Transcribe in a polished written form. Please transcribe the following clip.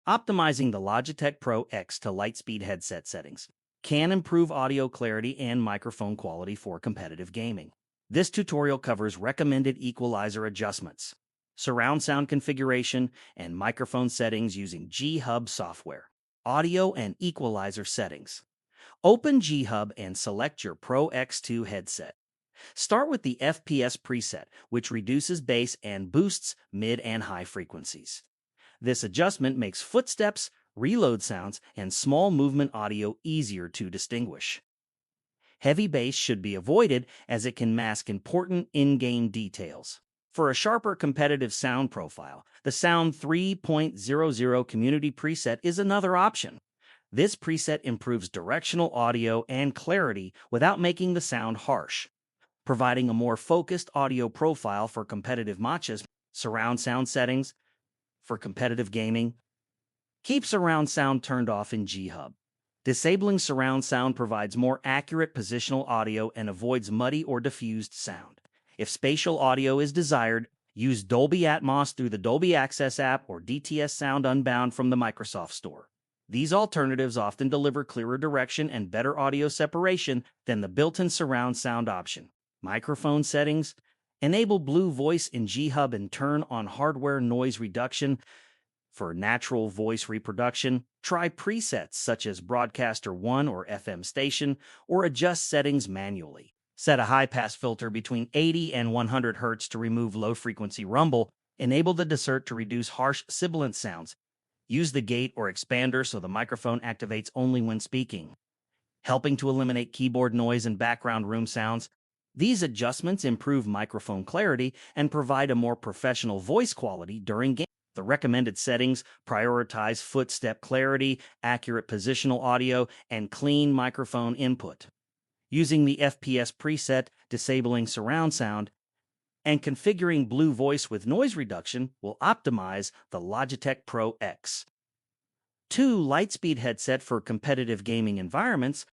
Optimizing the Logitech Pro X to Lightspeed headset settings can improve audio clarity and microphone quality for competitive gaming. This tutorial covers recommended equalizer adjustments, surround sound configuration, and microphone settings using G-Hub software. Audio and equalizer settings. Open G-Hub and select your Pro X2 headset. Start with the FPS preset, which reduces bass and boosts mid and high frequencies. This adjustment makes footsteps, reload sounds, and small movement audio easier to distinguish. Heavy bass should be avoided as it can mask important in-game details. For a sharper competitive sound profile, the Sound 3.00 Community preset is another option. This preset improves directional audio and clarity without making the sound harsh, providing a more focused audio profile for competitive matches. Surround sound settings. For competitive gaming, keep surround sound turned off in G-Hub. Disabling surround sound provides more accurate positional audio and avoids muddy or diffused sound. If spatial audio is desired, use Dolby Atmos through the Dolby Access app or DTS Sound Unbound from the Microsoft Store. These alternatives often deliver clearer direction and better audio separation than the built-in surround sound option. Microphone settings. Enable Blue Voice in G-Hub and turn on hardware noise reduction. For natural voice reproduction, try presets such as Broadcaster 1 or FM station, or adjust settings manually. Set a high-pass filter between 80 and 100 Hz to remove low-frequency rumble. Enable the desert to reduce harsh sibilant sounds. Use the gate or expander so the microphone activates only when speaking, helping to eliminate keyboard noise and background room sounds. These adjustments improve microphone clarity and provide a more professional voice quality during games. The recommended settings prioritize footstep clarity, accurate positional audio, and clean microphone input. Using the FPS preset, disabling surround sound, and configuring Blue Voice with noise reduction will optimize the Logitech Pro X. 2. Lightspeed headset for competitive gaming environments.